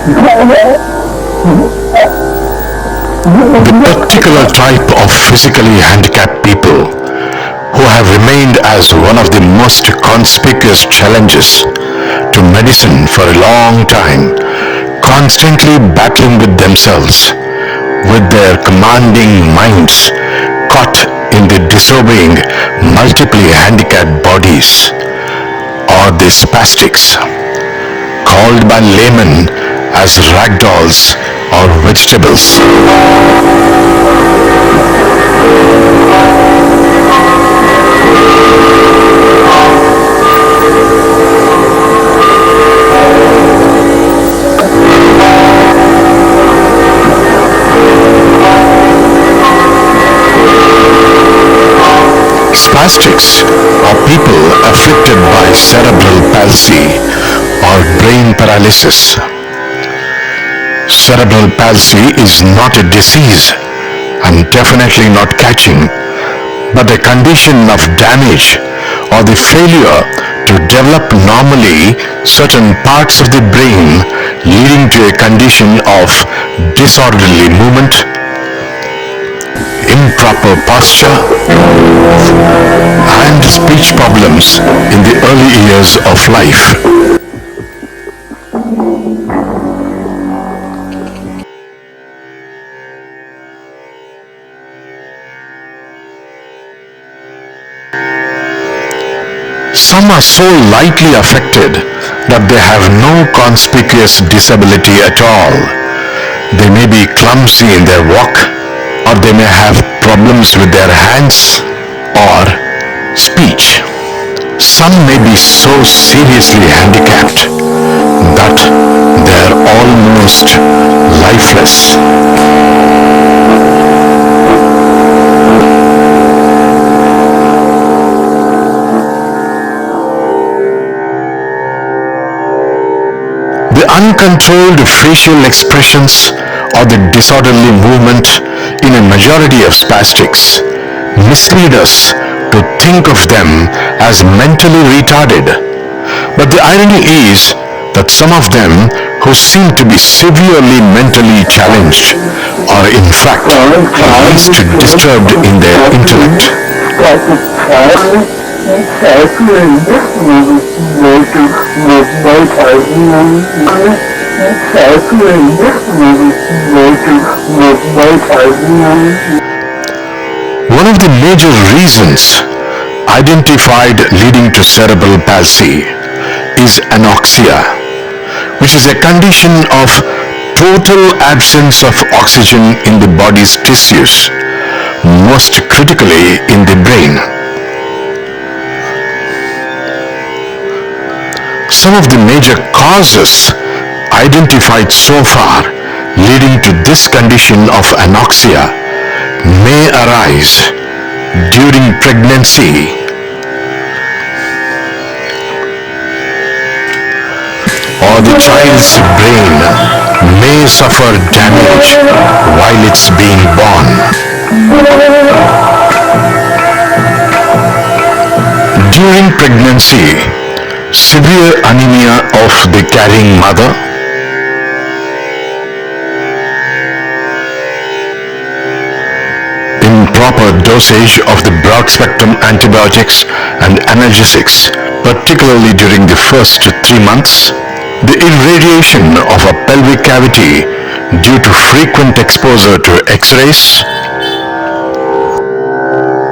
The particular type of physically handicapped people who have remained as one of the most conspicuous challenges to medicine for a long time, constantly battling with themselves, with their commanding minds caught in the disobeying multiply handicapped bodies, or the spastics, called by laymen as ragdolls or vegetables. Spastics are people afflicted by cerebral palsy or brain paralysis. Cerebral palsy is not a disease and definitely not catching, but a condition of damage or the failure to develop normally certain parts of the brain, leading to a condition of disorderly movement, improper posture, and speech problems in the early years of life. Some are so lightly affected that they have no conspicuous disability at all. They may be clumsy in their walk, or they may have problems with their hands or speech. Some may be so seriously handicapped that they are almost lifeless. The uncontrolled facial expressions or the disorderly movement in a majority of spastics mislead us to think of them as mentally retarded. But the irony is that some of them who seem to be severely mentally challenged are in fact least disturbed in their intellect. One of the major reasons identified leading to cerebral palsy is anoxia, which is a condition of total absence of oxygen in the body's tissues, most critically in the brain. Some of the major causes identified so far leading to this condition of anoxia may arise during pregnancy, or the child's brain may suffer damage while it's being born. During pregnancy, severe anemia of the carrying mother, improper dosage of the broad-spectrum antibiotics and analgesics, particularly during the first 3 months, the irradiation of a pelvic cavity due to frequent exposure to X-rays,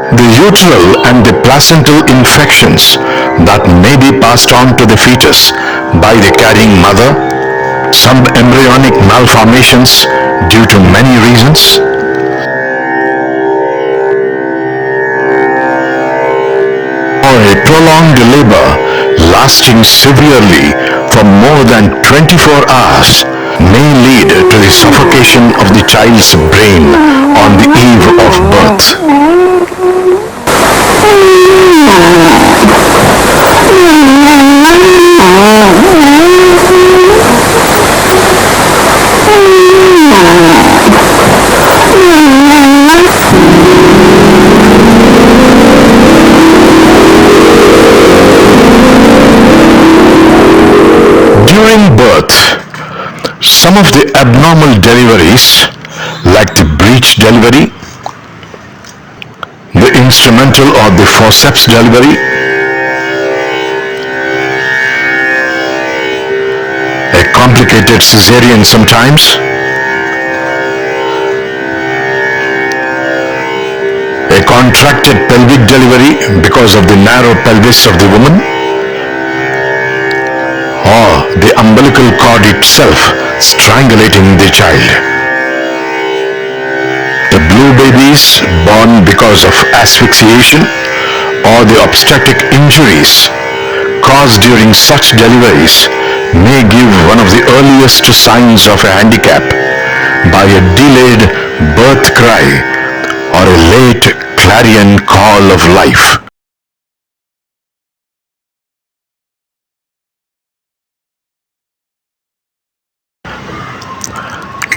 the uteral and the placental infections that may be passed on to the fetus by the carrying mother, some embryonic malformations due to many reasons, or a prolonged labor lasting severely for more than 24 hours may lead to the suffocation of the child's brain on the eve of birth. During birth, Some of the abnormal deliveries, like the breech delivery, the instrumental or the forceps delivery, a complicated cesarean sometimes, a contracted pelvic delivery because of the narrow pelvis of the woman, or the umbilical cord itself strangulating the child. The blue babies born because of asphyxiation or the obstetric injuries caused during such deliveries may give one of the earliest signs of a handicap by a delayed birth cry or a late clarion call of life.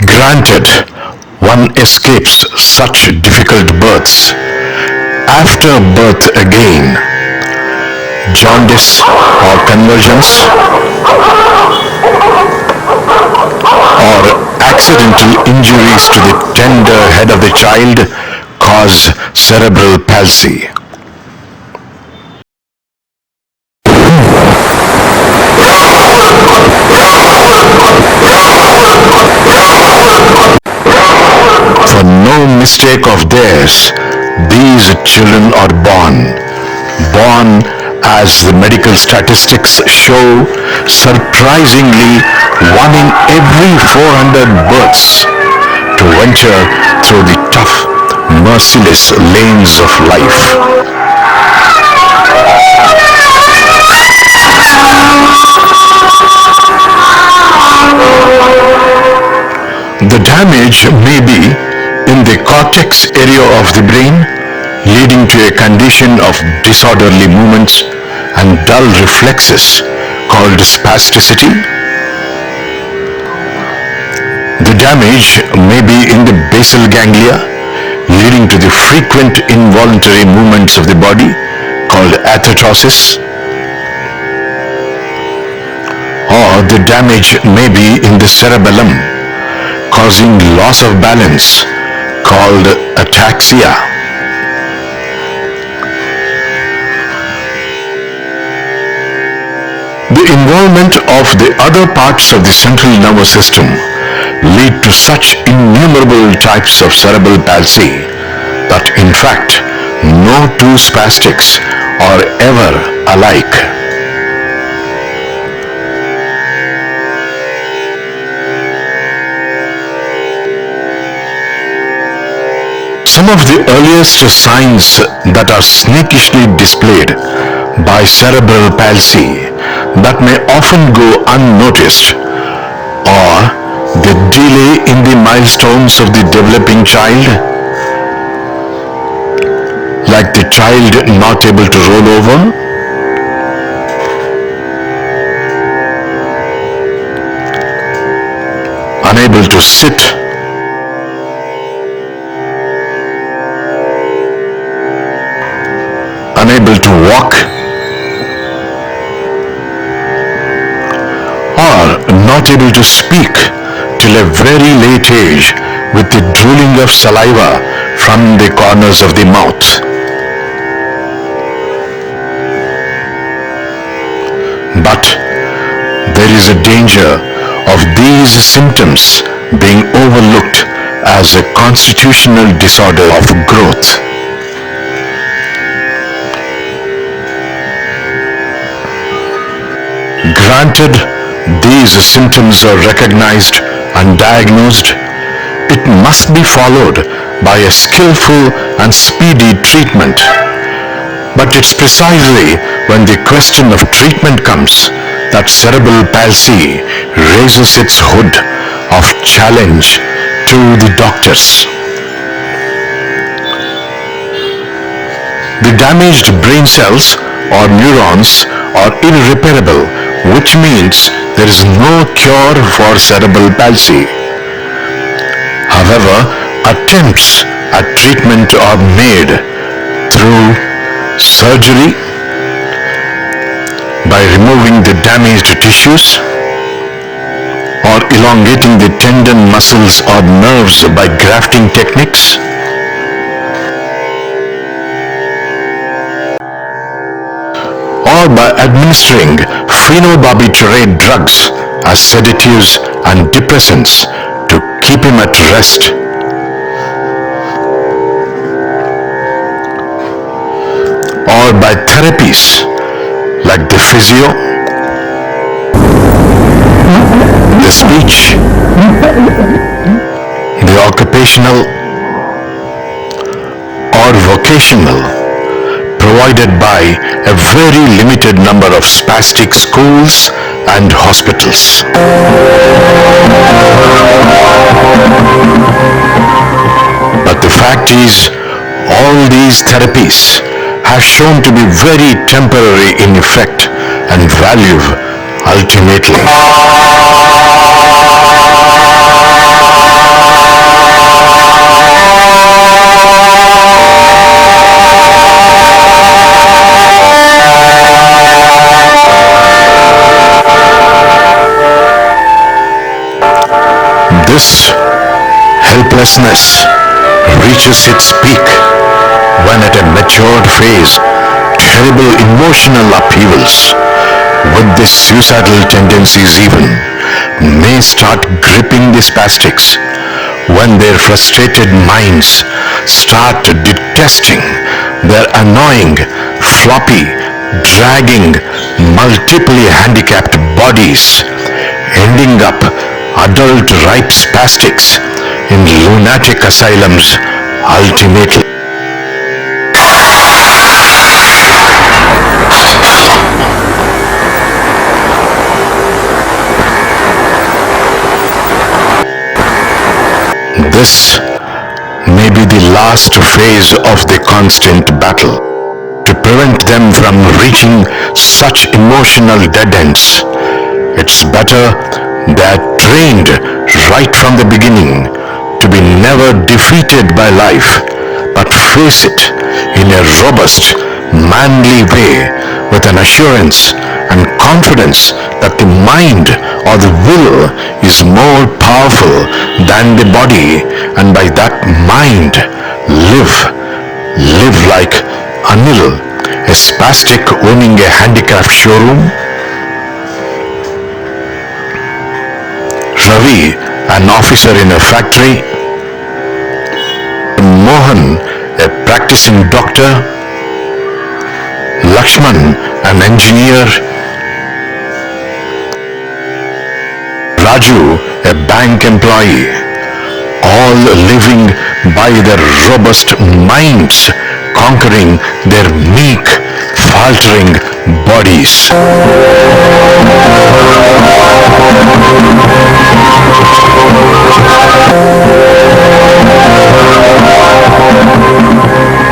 Granted, one escapes such difficult births. After birth again, jaundice or convulsions, or accidental injuries to the tender head of the child cause cerebral palsy. For no mistake of theirs, these children are born as the medical statistics show, surprisingly one in every 400 births to venture through the tough, merciless lanes of life. The damage may be in the cortex area of the brain, leading to a condition of disorderly movements and dull reflexes called spasticity. The damage may be in the basal ganglia, leading to the frequent involuntary movements of the body called athertosis. Or the damage may be in the cerebellum, causing loss of balance called ataxia. The involvement of the other parts of the central nervous system lead to such innumerable types of cerebral palsy that in fact no two spastics are ever alike. Some of the earliest signs that are sneakishly displayed by cerebral palsy that may often go unnoticed are the delay in the milestones of the developing child, like the child not able to roll over, unable to sit, unable to walk, or not able to speak till a very late age with the drooling of saliva from the corners of the mouth. But there is a danger of these symptoms being overlooked as a constitutional disorder of growth. Granted, these symptoms are recognized and diagnosed, it must be followed by a skillful and speedy treatment. But it's precisely when the question of treatment comes that cerebral palsy raises its hood of challenge to the doctors. The damaged brain cells or neurons are irreparable, which means there is no cure for cerebral palsy. However, attempts at treatment are made through surgery, by removing the damaged tissues, or elongating the tendon, muscles or nerves by grafting techniques, or by administering phenobarbiturate drugs as sedatives and depressants to keep him at rest, or by therapies like the physio, the speech, the occupational or vocational, provided by a very limited number of spastic schools and hospitals. But the fact is, all these therapies have shown to be very temporary in effect and value ultimately. This helplessness reaches its peak when at a matured phase, terrible emotional upheavals with the suicidal tendencies even may start gripping the spastics when their frustrated minds start detesting their annoying, floppy, dragging, multiply handicapped bodies, ending up adult ripe spastics in lunatic asylums ultimately. This may be the last phase of the constant battle. To prevent them from reaching such emotional dead ends, it's better they're trained right from the beginning to be never defeated by life, but face it in a robust, manly way with an assurance and confidence that the mind or the will is more powerful than the body, and by that mind live like Anil, a spastic owning a handicraft showroom, Ravi, an officer in a factory, Mohan, a practicing doctor, Lakshman, an engineer, Raju, a bank employee, all living by their robust minds, conquering their meek, faltering bodies.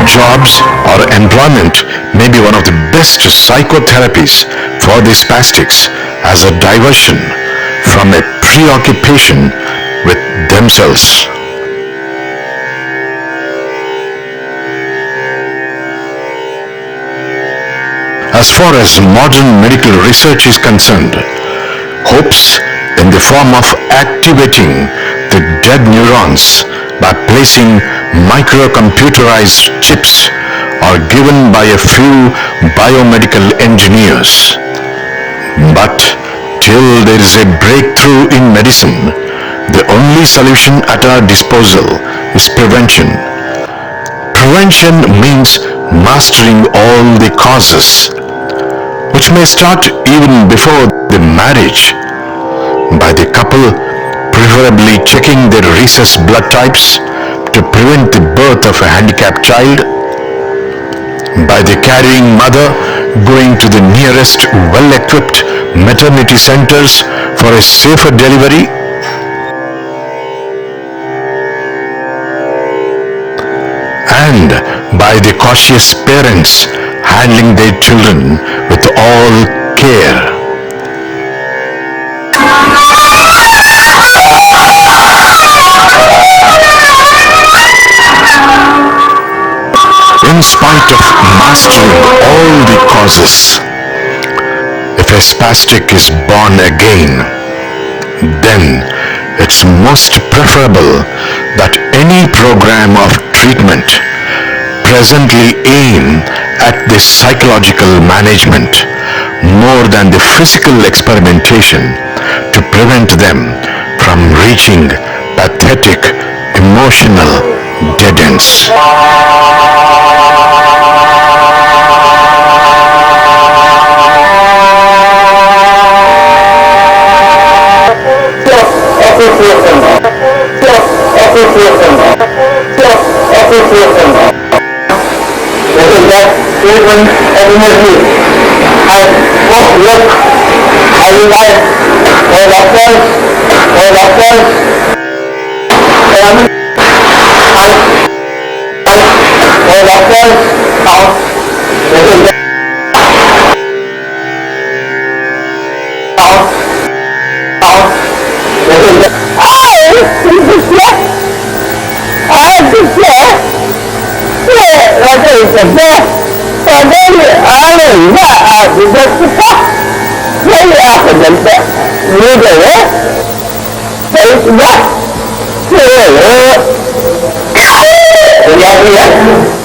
Jobs or employment may be one of the best psychotherapies for the spastics as a diversion from a preoccupation with themselves. As far as modern medical research is concerned, hopes in the form of activating the dead neurons by placing microcomputerized chips are given by a few biomedical engineers. But till there is a breakthrough in medicine, the only solution at our disposal is prevention. Prevention means mastering all the causes, which may start even before the marriage, by the couple preferably checking their rhesus blood types to prevent the birth of a handicapped child, by the carrying mother going to the nearest well-equipped maternity centers for a safer delivery, and by the cautious parents handling their children with all care. In spite of mastering all the causes, if a spastic is born again, then it's most preferable that any program of treatment presently aim at the psychological management more than the physical experimentation to prevent them from reaching pathetic emotional dead ends. Treatment energy and work every life for doctors Yes.